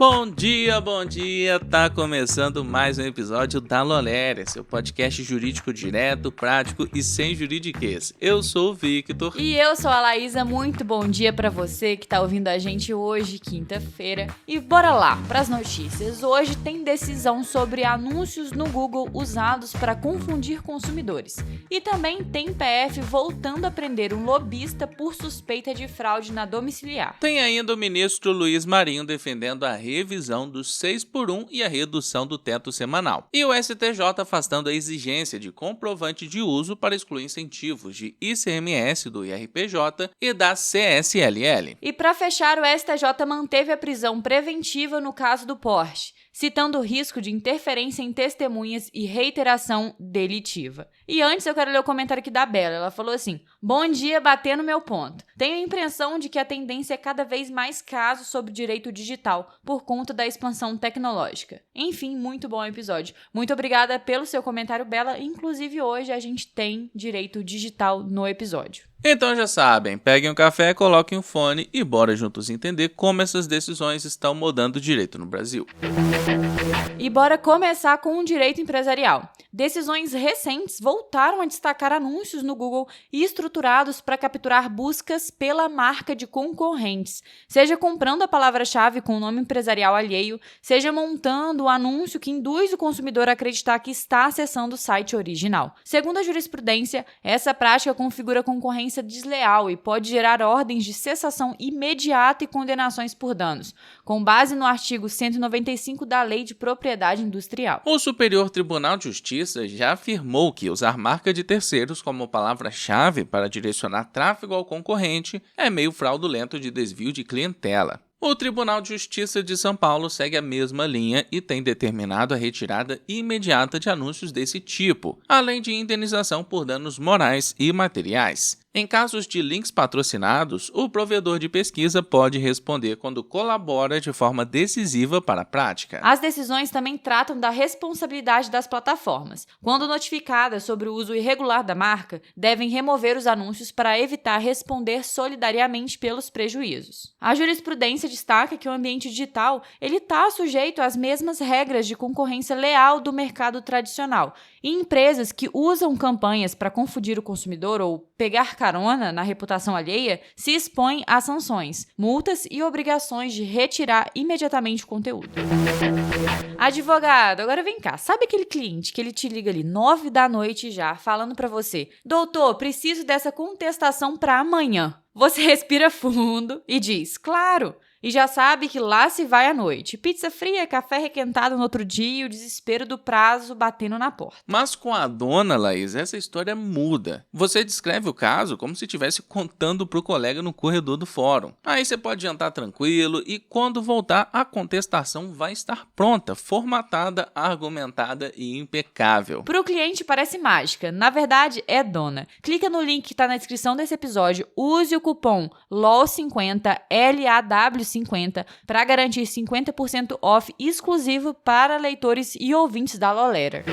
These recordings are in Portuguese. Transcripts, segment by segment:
Bom dia! Tá começando mais um episódio da Loléria, seu podcast jurídico direto, prático e sem juridiquês. Eu sou o Victor. E eu sou a Laísa, muito bom dia pra você que tá ouvindo a gente hoje, quinta-feira. E bora lá, pras notícias. Hoje tem decisão sobre anúncios no Google usados para confundir consumidores. E também tem PF voltando a prender um lobista por suspeita de fraude na domiciliar. Tem ainda o ministro Luiz Marinho defendendo a revisão dos 6x1 e a redução do teto semanal. E o STJ afastando a exigência de comprovante de uso para excluir incentivos de ICMS do IRPJ e da CSLL. E para fechar, o STJ manteve a prisão preventiva no caso do Porsche, citando o risco de interferência em testemunhas e reiteração delitiva. E antes eu quero ler o comentário aqui da Bela. Ela falou assim: bom dia, batendo meu ponto. Tenho a impressão de que a tendência é cada vez mais casos sobre direito digital, por conta da expansão tecnológica. Enfim, muito bom episódio. Muito obrigada pelo seu comentário, Bela. Inclusive hoje a gente tem direito digital no episódio. Então já sabem, peguem um café, coloquem um fone e bora juntos entender como essas decisões estão mudando o direito no Brasil. E bora começar com o direito empresarial. Decisões recentes voltaram a destacar anúncios no Google estruturados para capturar buscas pela marca de concorrentes, seja comprando a palavra-chave com o nome empresarial alheio, seja montando o anúncio que induz o consumidor a acreditar que está acessando o site original. Segundo a jurisprudência, essa prática configura concorrência desleal e pode gerar ordens de cessação imediata e condenações por danos, com base no artigo 195 da Lei de Propriedade Industrial. O Superior Tribunal de Justiça já afirmou que usar marca de terceiros como palavra-chave para direcionar tráfego ao concorrente é meio fraudulento de desvio de clientela. O Tribunal de Justiça de São Paulo segue a mesma linha e tem determinado a retirada imediata de anúncios desse tipo, além de indenização por danos morais e materiais. Em casos de links patrocinados, o provedor de pesquisa pode responder quando colabora de forma decisiva para a prática. As decisões também tratam da responsabilidade das plataformas. Quando notificadas sobre o uso irregular da marca, devem remover os anúncios para evitar responder solidariamente pelos prejuízos. A jurisprudência destaca que o ambiente digital está sujeito às mesmas regras de concorrência leal do mercado tradicional, e empresas que usam campanhas para confundir o consumidor ou pegar carona na reputação alheia se expõem a sanções, multas e obrigações de retirar imediatamente o conteúdo. Advogado, agora vem cá, sabe aquele cliente que ele te liga ali 9 da noite já, falando para você: doutor, preciso dessa contestação para amanhã. Você respira fundo e diz: claro! E já sabe que lá se vai à noite. Pizza fria, café requentado no outro dia e o desespero do prazo batendo na porta. Mas com a dona, Laís, essa história muda. Você descreve o caso como se estivesse contando pro colega no corredor do fórum. Aí você pode jantar tranquilo e quando voltar, a contestação vai estar pronta, formatada, argumentada e impecável. Pro cliente parece mágica. Na verdade, é dona. Clica no link que tá na descrição desse episódio. Use o cupom LAW50, LAW50, para garantir 50% off exclusivo para leitores e ouvintes da Loléria.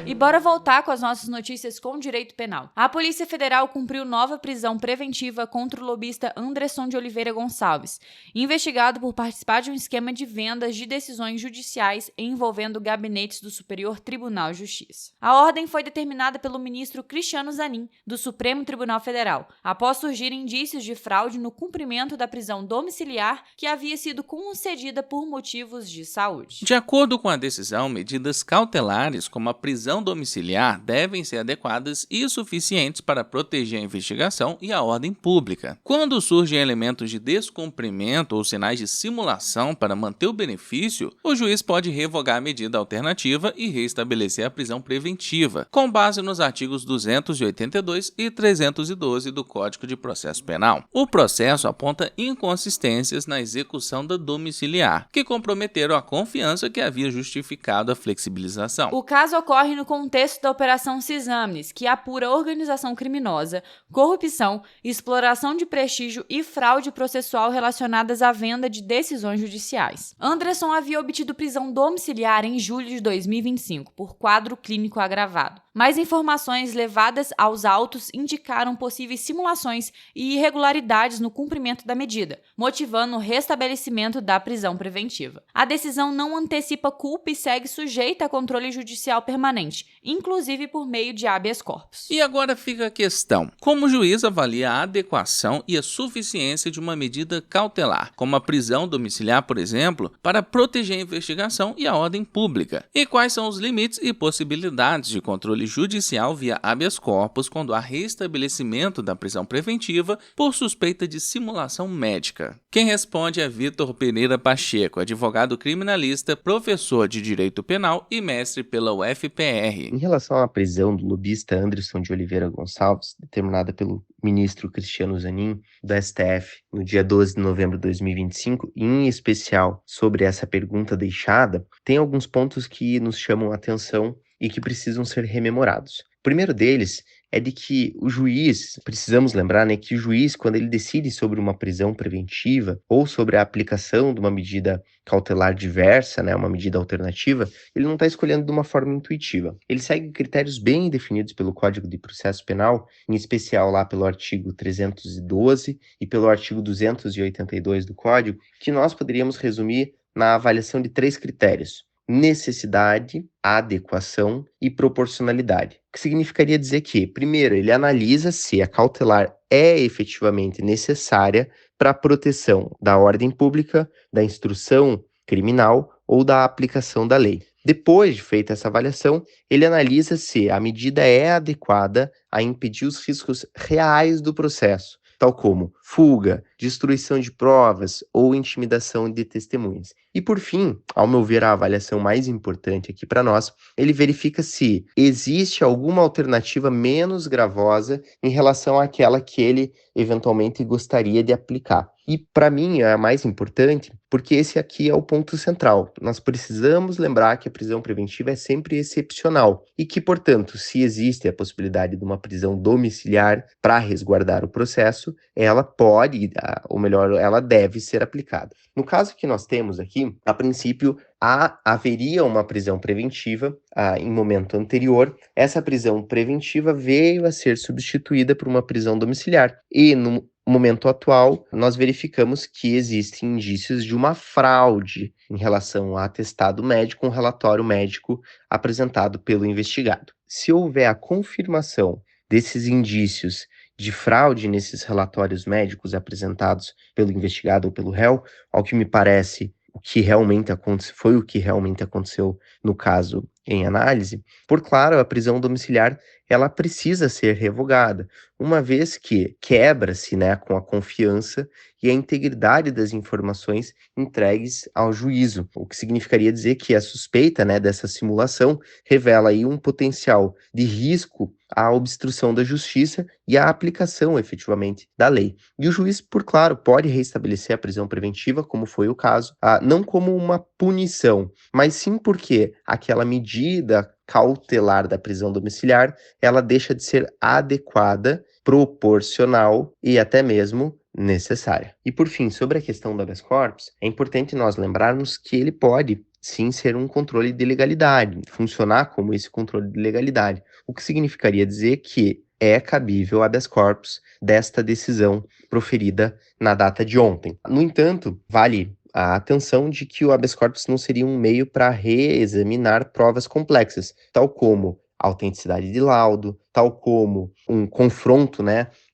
E bora voltar com as nossas notícias com direito penal. A Polícia Federal cumpriu nova prisão preventiva contra o lobista Anderson de Oliveira Gonçalves, investigado por participar de um esquema de vendas de decisões judiciais envolvendo gabinetes do Superior Tribunal de Justiça. A ordem foi determinada pelo ministro Cristiano Zanin, do Supremo Tribunal Federal, após surgirem indícios de fraude no cumprimento da prisão domiciliar que havia sido concedida por motivos de saúde. De acordo com a decisão, medidas cautelares como a prisão domiciliar devem ser adequadas e suficientes para proteger a investigação e a ordem pública. Quando surgem elementos de descumprimento ou sinais de simulação para manter o benefício, o juiz pode revogar a medida alternativa e restabelecer a prisão preventiva, com base nos artigos 282 e 312 do Código de Processo Penal. O processo aponta inconsistências na execução da domiciliar, que comprometeram a confiança que havia justificado a flexibilização. O caso ocorre no contexto da Operação Cisâmenes, que apura organização criminosa, corrupção, exploração de prestígio e fraude processual relacionadas à venda de decisões judiciais. Anderson havia obtido prisão domiciliar em julho de 2025 por quadro clínico agravado, mas informações levadas aos autos indicaram possíveis simulações e irregularidades no cumprimento da medida, motivando o restabelecimento da prisão preventiva. A decisão não antecipa culpa e segue sujeita a controle judicial permanente, inclusive por meio de habeas corpus. E agora fica a questão: como o juiz avalia a adequação e a suficiência de uma medida cautelar, como a prisão domiciliar, por exemplo, para proteger a investigação e a ordem pública? E quais são os limites e possibilidades de controle judicial via habeas corpus quando há restabelecimento da prisão preventiva por suspeita de simulação médica? Quem responde é Vitor Pereira Pacheco, advogado criminalista, professor de Direito Penal e mestre pela UFPR. Em relação à prisão do lobista Anderson de Oliveira Gonçalves, determinada pelo ministro Cristiano Zanin, do STF, no dia 12 de novembro de 2025, e em especial sobre essa pergunta deixada, tem alguns pontos que nos chamam a atenção e que precisam ser rememorados. O primeiro deles é de que o juiz, precisamos lembrar, que o juiz, quando ele decide sobre uma prisão preventiva ou sobre a aplicação de uma medida cautelar diversa, uma medida alternativa, ele não está escolhendo de uma forma intuitiva. Ele segue critérios bem definidos pelo Código de Processo Penal, em especial lá pelo artigo 312 e pelo artigo 282 do Código, que nós poderíamos resumir na avaliação de 3 critérios: necessidade, adequação e proporcionalidade. O que significaria dizer que, primeiro, ele analisa se a cautelar é efetivamente necessária para a proteção da ordem pública, da instrução criminal ou da aplicação da lei. Depois de feita essa avaliação, ele analisa se a medida é adequada a impedir os riscos reais do processo, tal como fuga, destruição de provas ou intimidação de testemunhas. E por fim, ao meu ver, a avaliação mais importante aqui para nós, ele verifica se existe alguma alternativa menos gravosa em relação àquela que ele eventualmente gostaria de aplicar. E para mim é a mais importante, porque esse aqui é o ponto central. Nós precisamos lembrar que a prisão preventiva é sempre excepcional e que, portanto, se existe a possibilidade de uma prisão domiciliar para resguardar o processo, ela pode, ou melhor, ela deve ser aplicada. No caso que nós temos aqui, a princípio, haveria uma prisão preventiva em momento anterior. Essa prisão preventiva veio a ser substituída por uma prisão domiciliar. E no momento atual, nós verificamos que existem indícios de uma fraude em relação ao atestado médico, um relatório médico apresentado pelo investigado. Se houver a confirmação desses indícios de fraude nesses relatórios médicos apresentados pelo investigado ou pelo réu, ao que me parece o que realmente foi o que realmente aconteceu no caso em análise, por claro, a prisão domiciliar ela precisa ser revogada, uma vez que quebra-se com a confiança e a integridade das informações entregues ao juízo, o que significaria dizer que a suspeita dessa simulação revela aí um potencial de risco à obstrução da justiça e à aplicação efetivamente da lei. E o juiz, por claro, pode restabelecer a prisão preventiva, como foi o caso, não como uma punição, mas sim porque aquela medida cautelar da prisão domiciliar, ela deixa de ser adequada, proporcional e até mesmo necessária. E por fim, sobre a questão do habeas corpus, é importante nós lembrarmos que ele pode sim ser um controle de legalidade, funcionar como esse controle de legalidade, o que significaria dizer que é cabível habeas corpus desta decisão proferida na data de ontem. No entanto, vale a atenção de que o habeas corpus não seria um meio para reexaminar provas complexas, tal como a autenticidade de laudo, tal como um confronto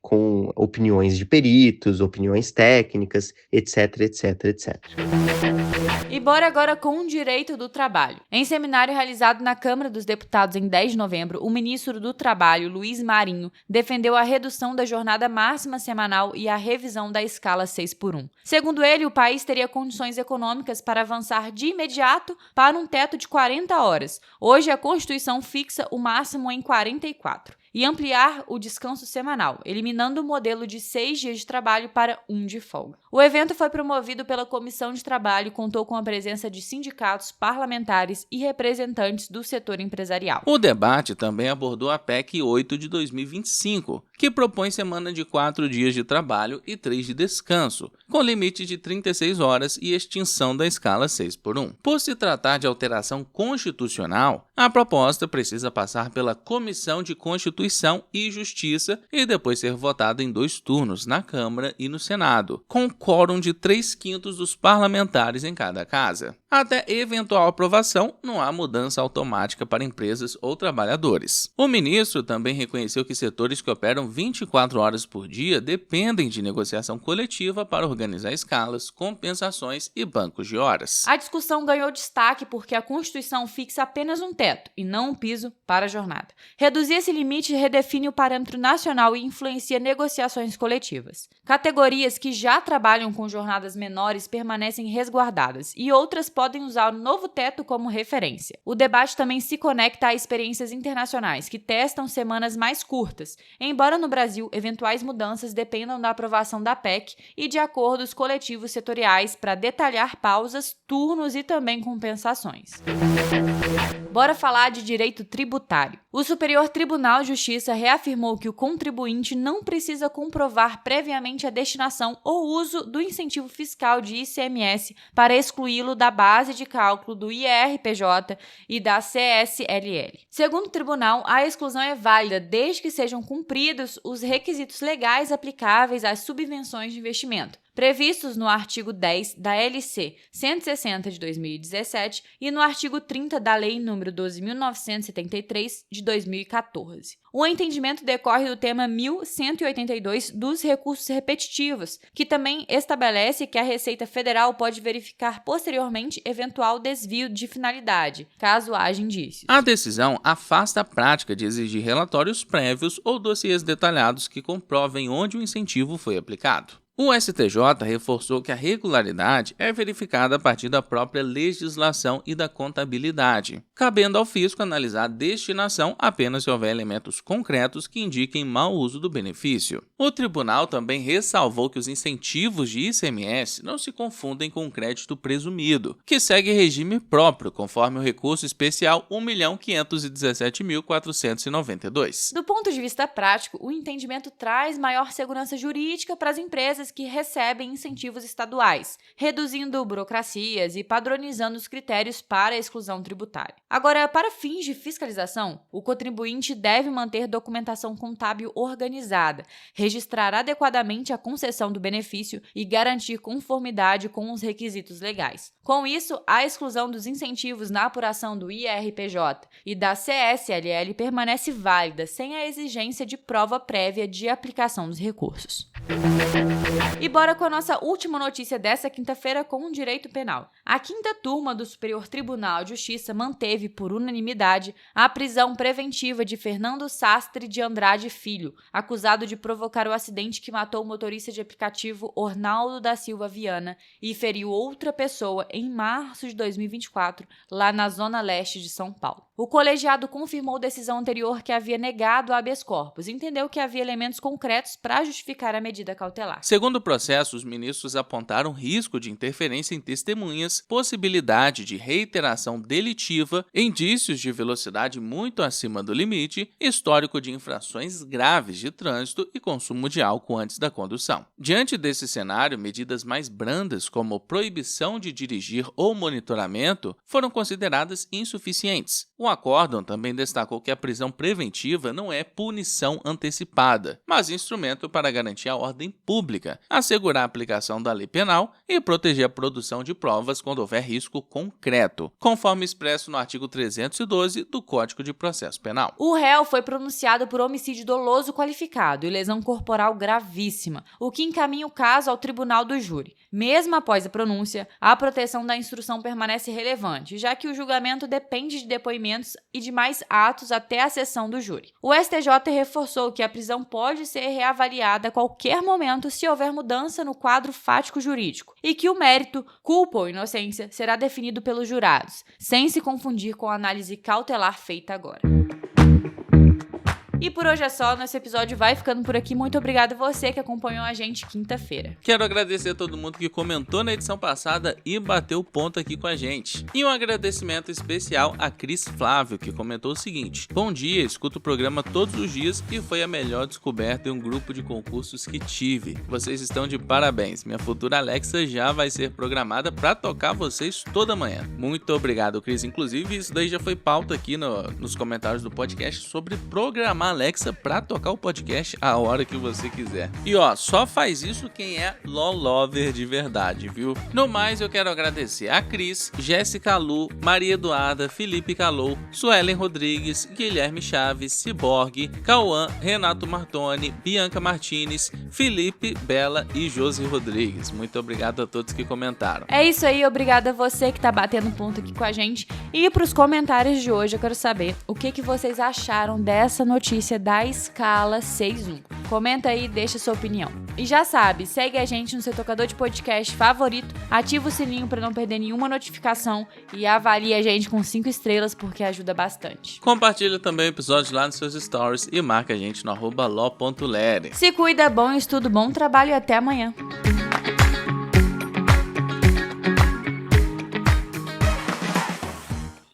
com opiniões de peritos, opiniões técnicas, etc, etc, etc. E bora agora com o direito do trabalho. Em seminário realizado na Câmara dos Deputados em 10 de novembro, o ministro do Trabalho, Luiz Marinho, defendeu a redução da jornada máxima semanal e a revisão da escala 6x1. Segundo ele, o país teria condições econômicas para avançar de imediato para um teto de 40 horas. Hoje, a Constituição fixa o máximo em 44. e ampliar o descanso semanal, eliminando o modelo de 6 dias de trabalho para 1 de folga. O evento foi promovido pela Comissão de Trabalho e contou com a presença de sindicatos, parlamentares e representantes do setor empresarial. O debate também abordou a PEC 8 de 2025, que propõe semana de 4 dias de trabalho e 3 de descanso, com limite de 36 horas e extinção da escala 6x1. Por se tratar de alteração constitucional, a proposta precisa passar pela Comissão de Constituição e Justiça e depois ser votada em 2 turnos na Câmara e no Senado, com quórum de 3/5 dos parlamentares em cada casa. Até eventual aprovação, não há mudança automática para empresas ou trabalhadores. O ministro também reconheceu que setores que operam 24 horas por dia dependem de negociação coletiva para organizar escalas, compensações e bancos de horas. A discussão ganhou destaque porque a Constituição fixa apenas um teto e não um piso para a jornada. Reduzir esse limite redefine o parâmetro nacional e influencia negociações coletivas. Categorias que já trabalham com jornadas menores permanecem resguardadas e outras podem usar o novo teto como referência. O debate também se conecta a experiências internacionais que testam semanas mais curtas, embora no Brasil eventuais mudanças dependam da aprovação da PEC e de acordos coletivos setoriais para detalhar pausas, turnos e também compensações. Bora falar de direito tributário. O Superior Tribunal de Justiça reafirmou que o contribuinte não precisa comprovar previamente a destinação ou uso do incentivo fiscal de ICMS para excluí-lo da base de cálculo do IRPJ e da CSLL. Segundo o tribunal, a exclusão é válida desde que sejam cumpridos os requisitos legais aplicáveis às subvenções de investimento, previstos no artigo 10 da LC 160 de 2017 e no artigo 30 da Lei nº 12.973 de 2014. O entendimento decorre do tema 1182 dos recursos repetitivos, que também estabelece que a Receita Federal pode verificar posteriormente eventual desvio de finalidade, caso haja indícios. A decisão afasta a prática de exigir relatórios prévios ou dossiês detalhados que comprovem onde o incentivo foi aplicado. O STJ reforçou que a regularidade é verificada a partir da própria legislação e da contabilidade, cabendo ao fisco analisar a destinação apenas se houver elementos concretos que indiquem mau uso do benefício. O tribunal também ressalvou que os incentivos de ICMS não se confundem com o crédito presumido, que segue regime próprio, conforme o recurso especial 1.517.492. Do ponto de vista prático, o entendimento traz maior segurança jurídica para as empresas que recebem incentivos estaduais, reduzindo burocracias e padronizando os critérios para a exclusão tributária. Agora, para fins de fiscalização, o contribuinte deve manter documentação contábil organizada, registrar adequadamente a concessão do benefício e garantir conformidade com os requisitos legais. Com isso, a exclusão dos incentivos na apuração do IRPJ e da CSLL permanece válida, sem a exigência de prova prévia de aplicação dos recursos. E bora com a nossa última notícia dessa quinta-feira com o direito penal. A 5ª turma do Superior Tribunal de Justiça manteve, por unanimidade, a prisão preventiva de Fernando Sastre de Andrade Filho, acusado de provocar o acidente que matou o motorista de aplicativo Ornaldo da Silva Viana e feriu outra pessoa em março de 2024, lá na zona leste de São Paulo. O colegiado confirmou decisão anterior que havia negado o habeas corpus e entendeu que havia elementos concretos para justificar a medida cautelar. Segundo o processo, os ministros apontaram risco de interferência em testemunhas, possibilidade de reiteração delitiva, indícios de velocidade muito acima do limite, histórico de infrações graves de trânsito e consumo de álcool antes da condução. Diante desse cenário, medidas mais brandas, como proibição de dirigir ou monitoramento, foram consideradas insuficientes. O acórdão também destacou que a prisão preventiva não é punição antecipada, mas instrumento para garantir a ordem pública, assegurar a aplicação da lei penal e proteger a produção de provas quando houver risco concreto, conforme expresso no artigo 312 do Código de Processo Penal. O réu foi pronunciado por homicídio doloso qualificado e lesão corporal gravíssima, o que encaminha o caso ao tribunal do júri. Mesmo após a pronúncia, a proteção da instrução permanece relevante, já que o julgamento depende de depoimentos e de mais atos até a sessão do júri. O STJ reforçou que a prisão pode ser reavaliada a qualquer momento se houver mudança no quadro fático jurídico e que o mérito, culpa ou inocência será definido pelos jurados, sem se confundir com a análise cautelar feita agora. E por hoje é só, nosso episódio vai ficando por aqui. Muito obrigada a você que acompanhou a gente quinta-feira. Quero agradecer a todo mundo que comentou na edição passada e bateu ponto aqui com a gente. E um agradecimento especial a Cris Flávio, que comentou o seguinte: bom dia, escuto o programa todos os dias e foi a melhor descoberta em um grupo de concursos que tive. Vocês estão de parabéns. Minha futura Alexa já vai ser programada para tocar vocês toda manhã. Muito obrigado, Cris. Inclusive, isso daí já foi pauta aqui nos comentários do podcast sobre programar a Alexa para tocar o podcast a hora que você quiser. E ó, só faz isso quem é LOLover de verdade, viu? No mais, eu quero agradecer a Cris, Jéssica Lu, Maria Eduarda, Felipe Calou, Suelen Rodrigues, Guilherme Chaves, Ciborgue, Cauã, Renato Martoni, Bianca Martins, Felipe, Bela e Josi Rodrigues. Muito obrigado a todos que comentaram. É isso aí, obrigada a você que tá batendo ponto aqui com a gente. E pros comentários de hoje, eu quero saber o que vocês acharam dessa notícia da escala 6-1. Comenta aí e deixa sua opinião. E já sabe, segue a gente no seu tocador de podcast favorito, ativa o sininho para não perder nenhuma notificação e avalie a gente com 5 estrelas porque ajuda bastante. Compartilha também o episódio lá nos seus stories e marca a gente no @lo.lere. Se cuida, bom estudo, bom trabalho e até amanhã.